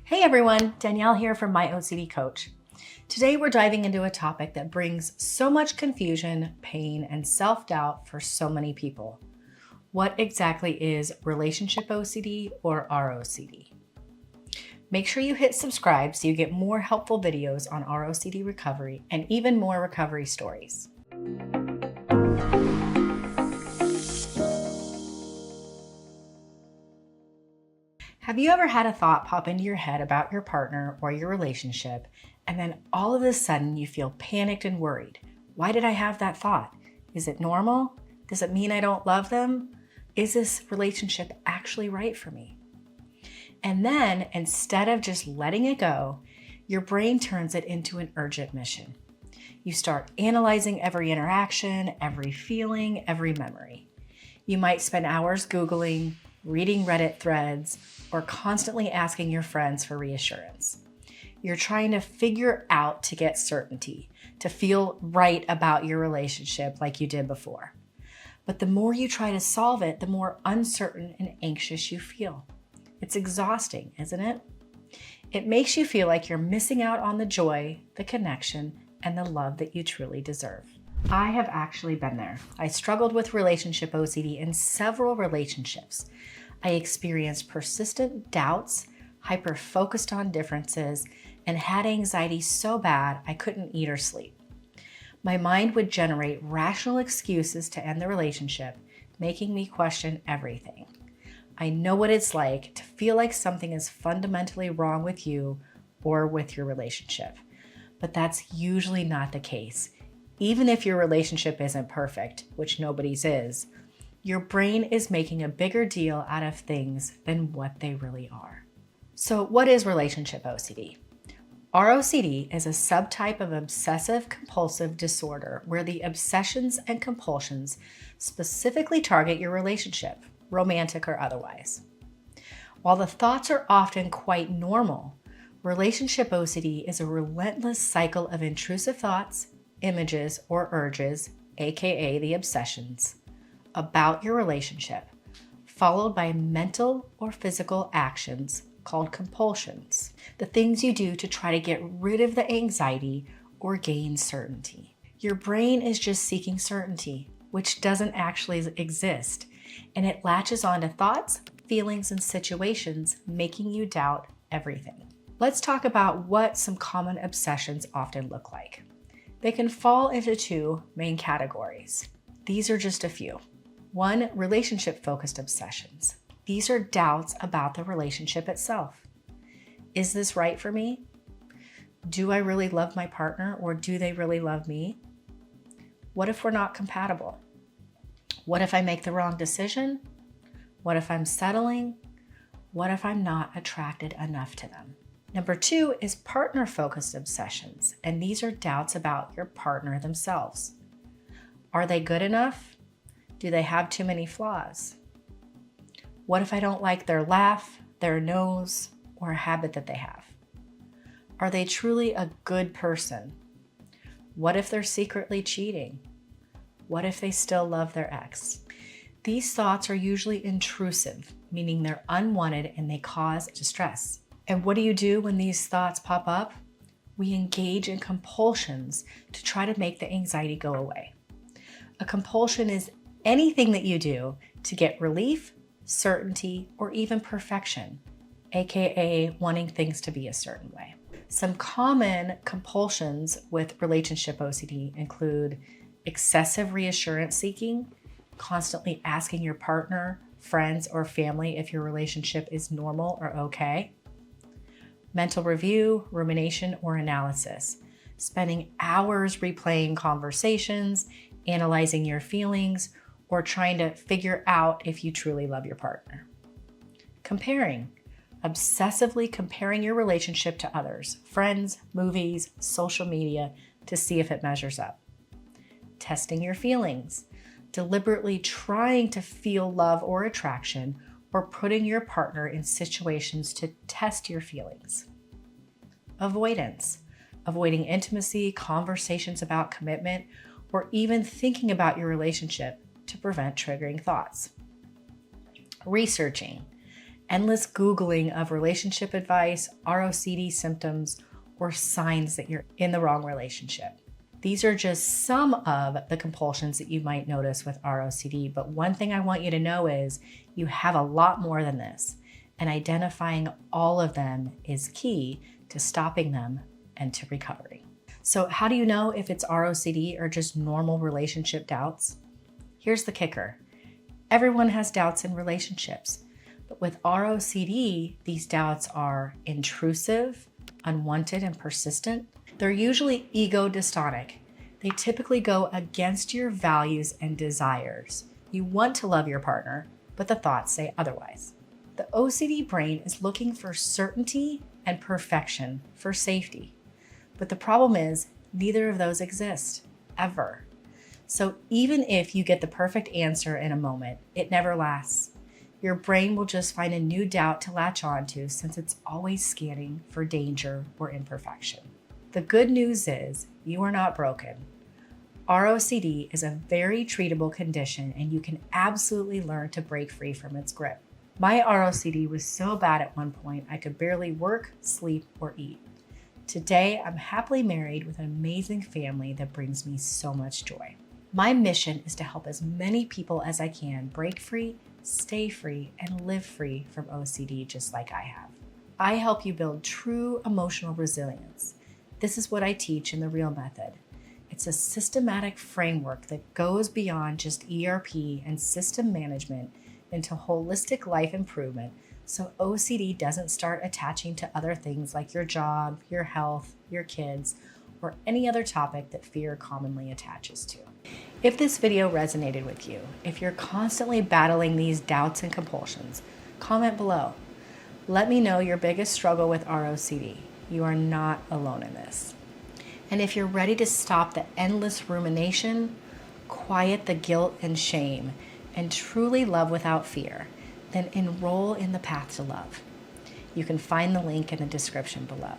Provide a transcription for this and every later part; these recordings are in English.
Hey everyone, Danielle here from My OCD Coach. Today we're diving into a topic that brings so much confusion, pain, and self-doubt for so many people. What exactly is Relationship OCD or ROCD? Make sure you hit subscribe so you get more helpful videos on ROCD recovery and even more recovery stories. Have you ever had a thought pop into your head about your partner or your relationship, and then all of a sudden you feel panicked and worried? Why did I have that thought? Is it normal? Does it mean I don't love them? Is this relationship actually right for me? And then instead of just letting it go, your brain turns it into an urgent mission. You start analyzing every interaction, every feeling, every memory. You might spend hours Googling, reading Reddit threads, or constantly asking your friends for reassurance. You're trying to figure out to get certainty, to feel right about your relationship like you did before. But the more you try to solve it, the more uncertain and anxious you feel. It's exhausting, isn't it? It makes you feel like you're missing out on the joy, the connection, and the love that you truly deserve. I have actually been there. I struggled with relationship OCD in several relationships. I experienced persistent doubts, hyper-focused on differences, and had anxiety so bad I couldn't eat or sleep. My mind would generate rational excuses to end the relationship, making me question everything. I know what it's like to feel like something is fundamentally wrong with you or with your relationship, but that's usually not the case. Even if your relationship isn't perfect, which nobody's is, your brain is making a bigger deal out of things than what they really are. So what is relationship OCD? ROCD is a subtype of obsessive compulsive disorder where the obsessions and compulsions specifically target your relationship, romantic or otherwise. While the thoughts are often quite normal, relationship OCD is a relentless cycle of intrusive thoughts, images, or urges, aka the obsessions, about your relationship, followed by mental or physical actions called compulsions, the things you do to try to get rid of the anxiety or gain certainty. Your brain is just seeking certainty, which doesn't actually exist, and it latches onto thoughts, feelings, and situations, making you doubt everything. Let's talk about what some common obsessions often look like. They can fall into two main categories. These are just a few. One, relationship-focused obsessions. These are doubts about the relationship itself. Is this right for me? Do I really love my partner, or do they really love me? What if we're not compatible? What if I make the wrong decision? What if I'm settling? What if I'm not attracted enough to them? Number two is partner-focused obsessions, and these are doubts about your partner themselves. Are they good enough? Do they have too many flaws? What if I don't like their laugh, their nose, or a habit that they have? Are they truly a good person? What if they're secretly cheating? What if they still love their ex? These thoughts are usually intrusive, meaning they're unwanted and they cause distress. And what do you do when these thoughts pop up? We engage in compulsions to try to make the anxiety go away. A compulsion is anything that you do to get relief, certainty, or even perfection, aka wanting things to be a certain way. Some common compulsions with relationship OCD include excessive reassurance seeking, constantly asking your partner, friends, or family if your relationship is normal or okay. Mental review, rumination, or analysis, spending hours replaying conversations, analyzing your feelings, or trying to figure out if you truly love your partner. Comparing, obsessively comparing your relationship to others, friends, movies, social media, to see if it measures up. Testing your feelings, deliberately trying to feel love or attraction, or putting your partner in situations to test your feelings. Avoidance, avoiding intimacy, conversations about commitment, or even thinking about your relationship to prevent triggering thoughts. Researching, endless Googling of relationship advice, ROCD symptoms, or signs that you're in the wrong relationship. These are just some of the compulsions that you might notice with ROCD, but one thing I want you to know is you have a lot more than this, and identifying all of them is key to stopping them and to recovery. So how do you know if it's ROCD or just normal relationship doubts? Here's the kicker. Everyone has doubts in relationships, but with ROCD, these doubts are intrusive, unwanted, and persistent. They're usually ego dystonic. They typically go against your values and desires. You want to love your partner, but the thoughts say otherwise. The OCD brain is looking for certainty and perfection for safety. But the problem is, neither of those exist, ever. So even if you get the perfect answer in a moment, it never lasts. Your brain will just find a new doubt to latch onto since it's always scanning for danger or imperfection. The good news is you are not broken. ROCD is a very treatable condition and you can absolutely learn to break free from its grip. My ROCD was so bad at one point I could barely work, sleep, or eat. Today, I'm happily married with an amazing family that brings me so much joy. My mission is to help as many people as I can break free, stay free, and live free from OCD just like I have. I help you build true emotional resilience. This is what I teach in the REAL method. It's a systematic framework that goes beyond just ERP and system management into holistic life improvement so OCD doesn't start attaching to other things like your job, your health, your kids, or any other topic that fear commonly attaches to. If this video resonated with you, if you're constantly battling these doubts and compulsions, comment below. Let me know your biggest struggle with ROCD. You are not alone in this. And if you're ready to stop the endless rumination, quiet the guilt and shame, and truly love without fear, then enroll in the path to love. You can find the link in the description below.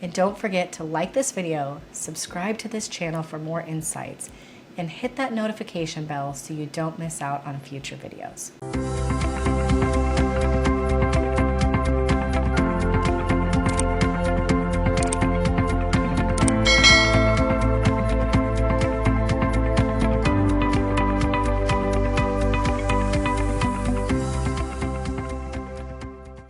And don't forget to like this video, subscribe to this channel for more insights, and hit that notification bell so you don't miss out on future videos.